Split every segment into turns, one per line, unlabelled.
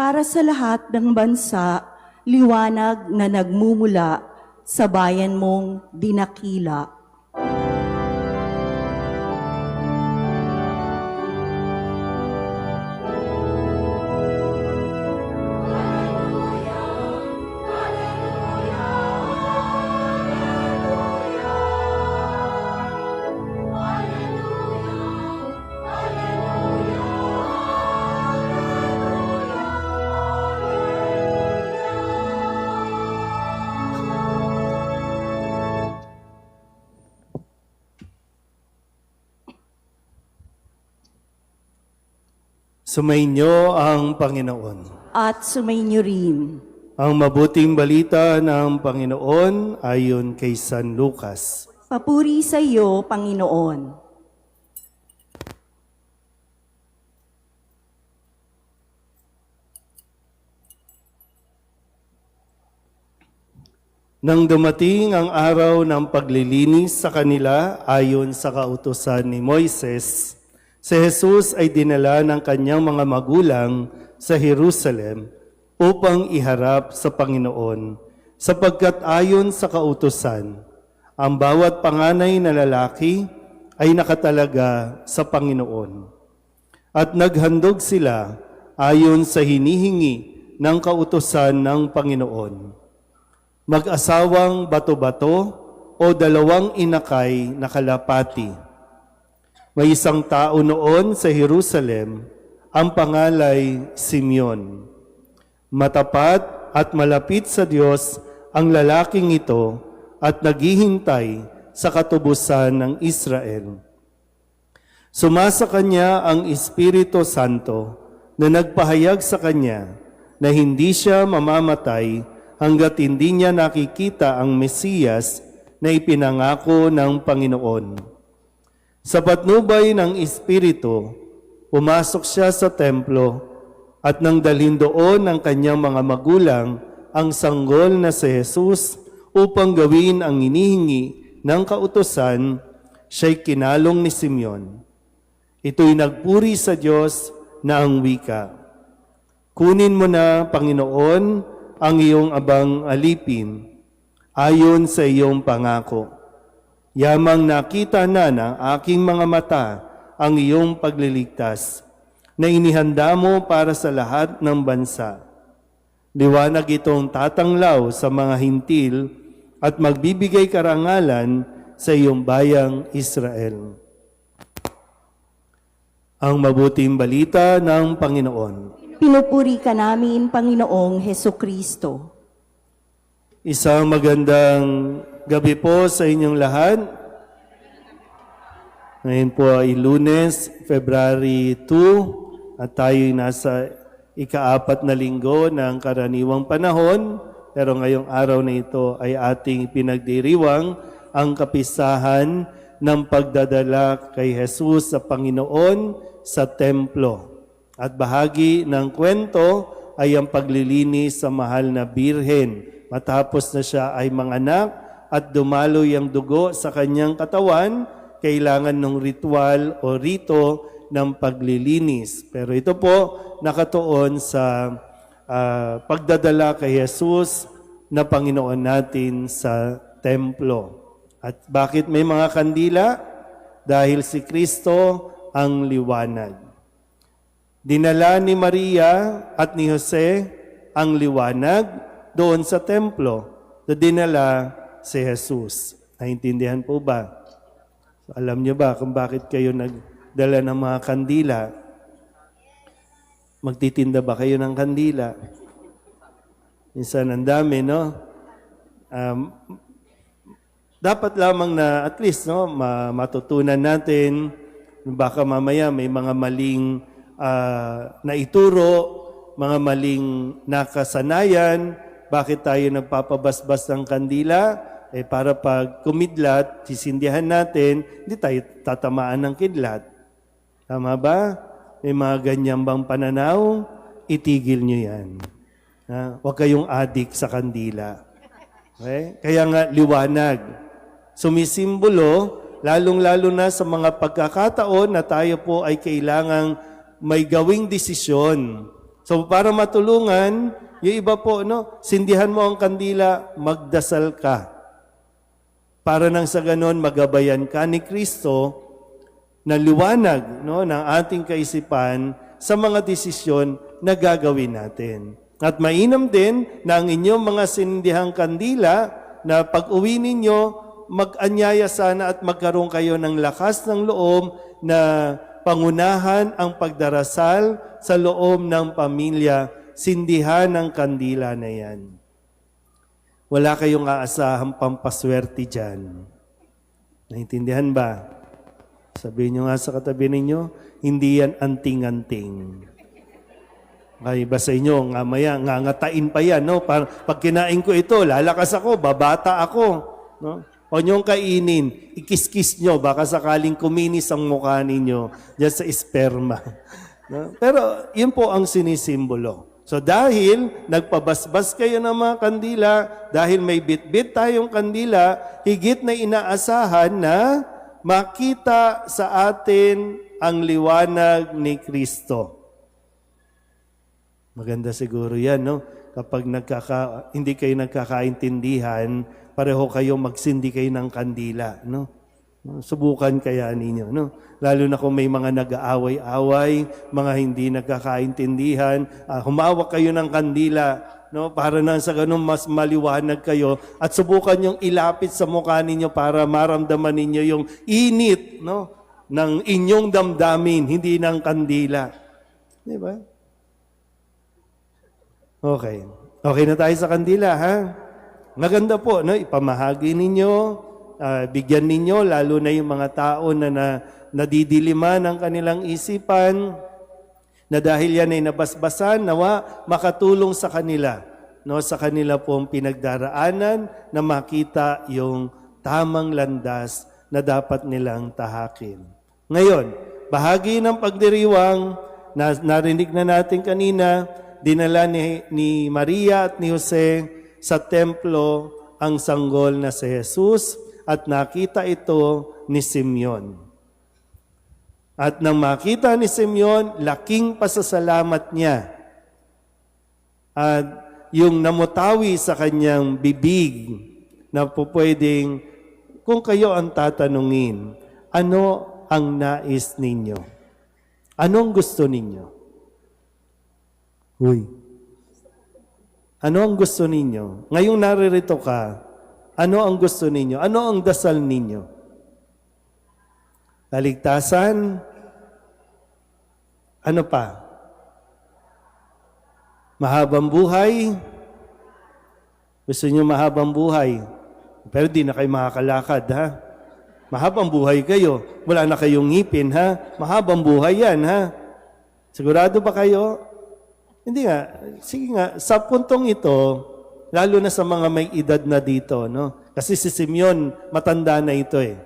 para sa lahat ng bansa, liwanag na nagmumula sa bayan mong dinakila.
Sumainyo ang Panginoon.
At sumainyo rin.
Ang mabuting balita ng Panginoon ayon kay San Lucas.
Papuri sa iyo, Panginoon.
Nang dumating ang araw ng paglilinis sa kanila ayon sa kautusan ni Moises, si Jesus ay dinala ng kanyang mga magulang sa Jerusalem upang iharap sa Panginoon, sapagkat ayon sa kautusan, ang bawat panganay na lalaki ay nakatalaga sa Panginoon. At naghandog sila ayon sa hinihingi ng kautusan ng Panginoon. Mag-asawang bato-bato o dalawang inakay na kalapati. May isang tao noon sa Jerusalem, ang pangalay Simeon. Matapat at malapit sa Diyos ang lalaking ito at naghihintay sa katubusan ng Israel. Sumasa kanya ang Espiritu Santo na nagpahayag sa kanya na hindi siya mamamatay hanggat hindi niya nakikita ang Mesiyas na ipinangako ng Panginoon. Sa patnubay ng Espiritu, pumasok siya sa templo at nang dalhin doon ng kanyang mga magulang ang sanggol na si Jesus upang gawin ang inihingi ng kautusan, siya'y kinalong ni Simeon. Ito'y nagpuri sa Diyos na ang wika, "Kunin mo na, Panginoon, ang iyong abang alipin, ayon sa iyong pangako. Yamang nakita na ng aking mga mata ang iyong pagliligtas, na inihanda mo para sa lahat ng bansa. Liwanag itong tatanglaw sa mga hintil at magbibigay karangalan sa iyong bayang Israel." Ang mabuting balita ng Panginoon.
Pinupuri ka namin, Panginoong Hesukristo.
Isang magandang gabi po sa inyong lahat. Ngayon po ay Lunes, February 2, at tayo'y nasa ika-4 na linggo ng karaniwang panahon. Pero ngayong araw na ito ay ating pinagdiriwang ang kapistahan ng pagdadala kay Jesus sa Panginoon sa templo. At bahagi ng kwento ay ang paglilinis sa mahal na birhen. Matapos na siya ay manganak at dumaloy ang dugo sa kanyang katawan, kailangan ng ritual o rito ng paglilinis. Pero ito po nakatuon sa pagdadala kay Jesus na Panginoon natin sa templo. At bakit may mga kandila? Dahil si Kristo ang liwanag. Dinala ni Maria at ni Jose ang liwanag doon sa templo na dinala si Jesus. Naintindihan po ba? So, alam niyo ba kung bakit kayo nagdala ng mga kandila? Magtitinda ba kayo ng kandila? Minsan ang dami, no? Dapat lamang na at least matutunan natin, baka mamaya may mga maling naituro, mga maling nakasanayan, bakit tayo nagpapabasbas ng kandila? Para pag kumidlat, sisindihan natin, hindi tayo tatamaan ng kidlat. Tama ba? May mga ganyan bang pananaw? Itigil nyo yan. Huwag kayong adik sa kandila. Okay? Kaya nga, liwanag. Sumisimbolo, lalong-lalo na sa mga pagkakataon na tayo po ay kailangang may gawing desisyon So para matulungan, yung iba po, no, sindihan mo ang kandila, magdasal ka. Para nang sa ganon, magabayan ka ni Kristo na liwanag, no, ng ating kaisipan sa mga desisyon na gagawin natin. At mainam din na ang inyong mga sinindihang kandila na pag-uwi ninyo, mag-anyaya sana at magkaroon kayo ng lakas ng loob na pangunahan ang pagdarasal sa loob ng pamilya, sindihan ng kandila na yan. Wala kayong aasahang pampaswerte dyan. Naintindihan ba? Sabihin nyo nga sa katabi ninyo, hindi yan anting-anting. Kaya iba sa inyo, nga maya, ngangatain pa yan, no? Pag kinain ko ito, lalakas ako, babata ako, no? Huwag niyong kainin, ikis-kis nyo, baka sakaling kuminis ang mukha ninyo dyan sa esperma. No? Pero yun po ang sinisimbolo. So dahil nagpabasbas kayo ng mga kandila, dahil may bit-bit tayong kandila, higit na inaasahan na makita sa atin ang liwanag ni Kristo. Maganda siguro yan, no? Kapag hindi kayo nagkakaintindihan, pareho kayo magsindi kayo ng kandila, no? Subukan kaya ninyo, no? Lalo na kung may mga nag-aaway-away, mga hindi nagkakaintindihan, humawak kayo ng kandila, no? Para na sa ganun mas maliwanag kayo at subukan yung ilapit sa mukha ninyo para maramdaman ninyo yung init, no, ng inyong damdamin, hindi ng kandila. Di ba? Okay. Okay na tayo sa kandila, ha? Maganda po, no? Ipamahagi ninyo, bigyan ninyo, lalo na yung mga tao na nadidiliman ng kanilang isipan, na dahil yan ay nabasbasan, nawa makatulong sa kanila, no, sa kanila pong pinagdaraanan na makita yung tamang landas na dapat nilang tahakin. Ngayon, bahagi ng pagdiriwang na narinig na natin kanina, dinala ni Maria at ni Jose sa templo ang sanggol na si Jesus at nakita ito ni Simeon. At nang makita ni Simeon, laking pasasalamat niya. At yung namutawi sa kanyang bibig na pupwedeng, kung kayo ang tatanungin, ano ang nais ninyo? Anong gusto ninyo? Uy. Ano ang gusto ninyo? Ngayong naririto ka, ano ang gusto ninyo? Ano ang dasal ninyo? Kaligtasan? Ano pa? Mahabang buhay? Gusto niyo mahabang buhay? Pero di na kayo makakalakad, ha? Mahabang buhay kayo. Wala na kayong ngipin, ha? Mahabang buhay yan, ha? Sigurado ba kayo? Hindi nga. Sige nga, sa puntong ito, lalo na sa mga may edad na dito, no? Kasi si Simeon, matanda na ito eh.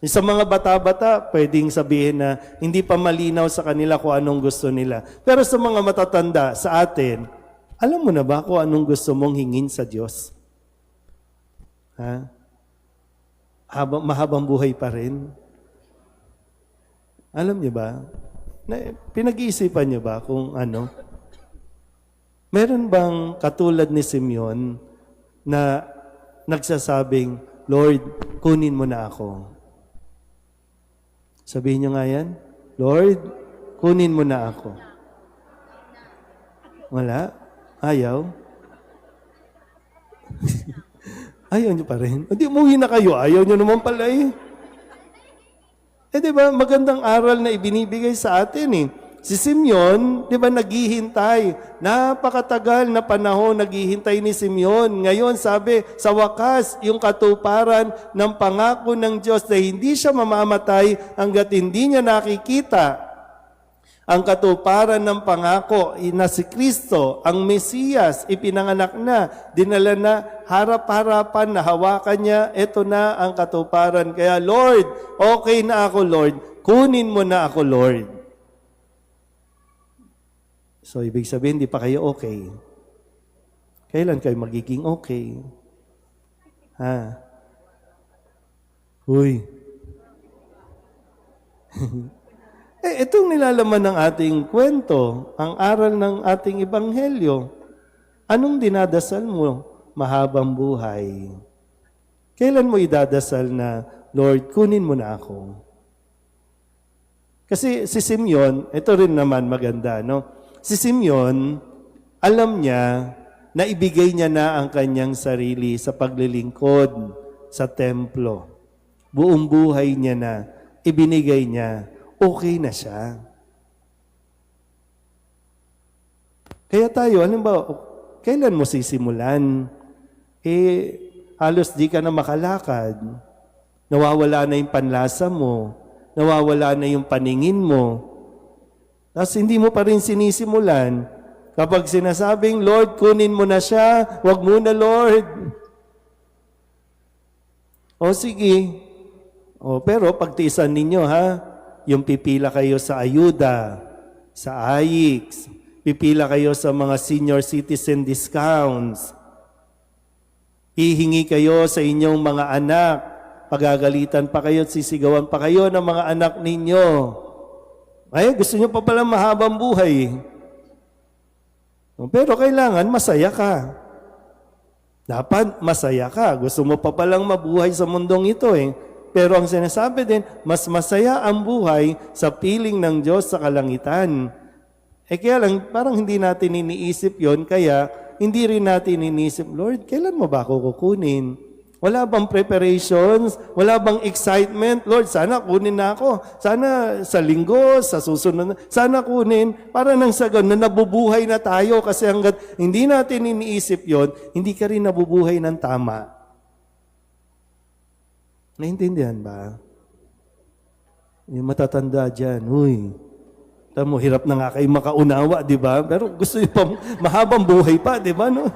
Sa mga bata-bata, pwedeng sabihin na hindi pa malinaw sa kanila kung anong gusto nila. Pero sa mga matatanda, sa atin, alam mo na ba kung anong gusto mong hingin sa Diyos? Ha? Mahabang buhay pa rin? Alam niyo ba? Pinag-iisipan niyo ba kung ano? Meron bang katulad ni Simeon na nagsasabing, Lord, kunin mo na ako? Sabihin niyo nga yan, Lord, kunin mo na ako. Wala? Ayaw? Ayaw niyo pa rin? Hindi, umuwi na kayo. Ayaw niyo naman pala eh. Di ba, magandang aral na ibinibigay sa atin eh. Si Simeon, di ba, naghihintay. Napakatagal na panahon naghihintay ni Simeon. Ngayon, sabi, sa wakas, yung katuparan ng pangako ng Diyos na hindi siya mamamatay hanggat hindi niya nakikita ang katuparan ng pangako na si Kristo, ang Mesiyas, ipinanganak na, dinala na, harap-harapan, nahawakan niya, ito na ang katuparan. Kaya, Lord, okay na ako, Lord. Kunin mo na ako, Lord. So, ibig sabihin, di pa kayo okay. Kailan kayo magiging okay? Ha? Uy. Itong nilalaman ng ating kwento, ang aral ng ating ebanghelyo. Anong dinadasal mo? Mahabang buhay. Kailan mo idadasal na, Lord, kunin mo na ako? Kasi si Simeon, ito rin naman maganda, no? Si Simeon, alam niya na ibigay niya na ang kanyang sarili sa paglilingkod sa templo. Buong buhay niya na, ibinigay niya, okay na siya. Kaya tayo, kailan mo sisimulan? Halos di ka na makalakad. Nawawala na yung panlasa mo. Nawawala na yung paningin mo. Tapos hindi mo pa rin sinisimulan. Kapag sinasabing, Lord, kunin mo na siya, wag muna, Lord. O sige. Pero pagtiisan ninyo, ha? Yung pipila kayo sa ayuda, sa AIX, pipila kayo sa mga senior citizen discounts, hihingi kayo sa inyong mga anak, pagagalitan pa kayo at sisigawan pa kayo ng mga anak ninyo. Ay, gusto nyo pa pala mahabang buhay. Pero kailangan masaya ka. Dapat masaya ka. Gusto mo pa palang mabuhay sa mundong ito eh. Pero ang sinasabi din, mas masaya ang buhay sa piling ng Diyos sa kalangitan. Kaya lang, parang hindi natin iniisip yon, kaya hindi rin natin iniisip, Lord, kailan mo ba ako kukunin? Wala bang preparations? Wala bang excitement? Lord, sana kunin na ako. Sana sa linggo, sa susunod, sana kunin. Para nang sa ganun, na nabubuhay na tayo kasi hanggat hindi natin iniisip yon, hindi ka rin nabubuhay ng tama. Naintindihan ba? Yung matatanda dyan, tamo, hirap na nga kayo makaunawa, di ba? Pero gusto nyo pa mahabang buhay pa, di ba? No?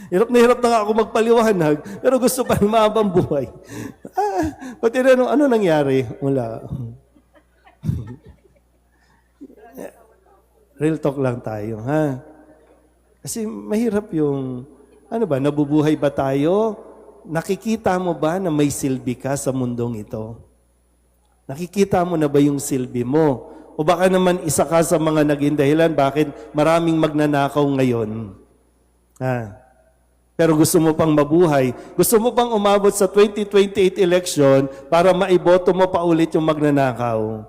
Hirap na nga ako magpaliwanag, pero gusto pa mahabang buhay. Pati rin, ano nangyari? Wala. Real talk lang tayo, ha? Kasi mahirap yung, nabubuhay ba tayo? Nakikita mo ba na may silbi ka sa mundong ito? Nakikita mo na ba yung silbi mo? O baka naman isa ka sa mga naging dahilan bakit maraming magnanakaw ngayon? Pero gusto mo pang mabuhay. Gusto mo pang umabot sa 2028 election para maiboto mo pa ulit yung magnanakaw.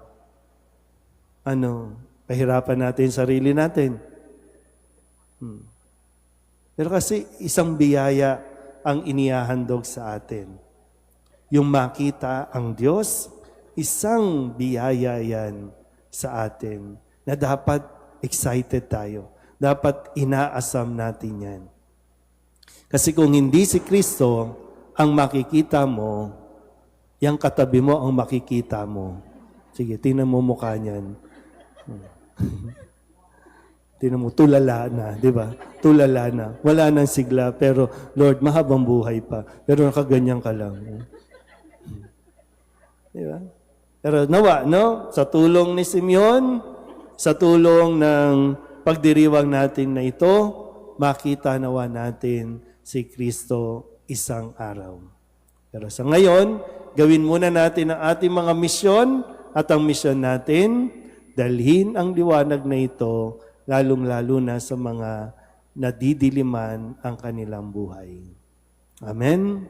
Pahirapan natin sarili natin. Pero kasi isang biyaya ang inihahandog sa atin. Yung makita ang Diyos, isang biyaya yan sa atin na dapat excited tayo. Dapat inaasam natin yan. Kasi kung hindi si Kristo ang makikita mo, yung katabi mo ang makikita mo. Sige, tingnan mo mukha niyan. Tingnan mo, tulala na, di ba? Tulala na. Wala nang sigla, pero Lord, mahabang buhay pa. Pero nakaganyan ka lang. Di ba? Pero nawa, no? Sa tulong ni Simeon, sa tulong ng pagdiriwang natin na ito, makita nawa natin si Kristo isang araw. Pero sa ngayon, gawin muna natin ang ating mga misyon at ang misyon natin, dalhin ang liwanag na ito, lalong-lalo na sa mga nadidiliman ang kanilang buhay. Amen?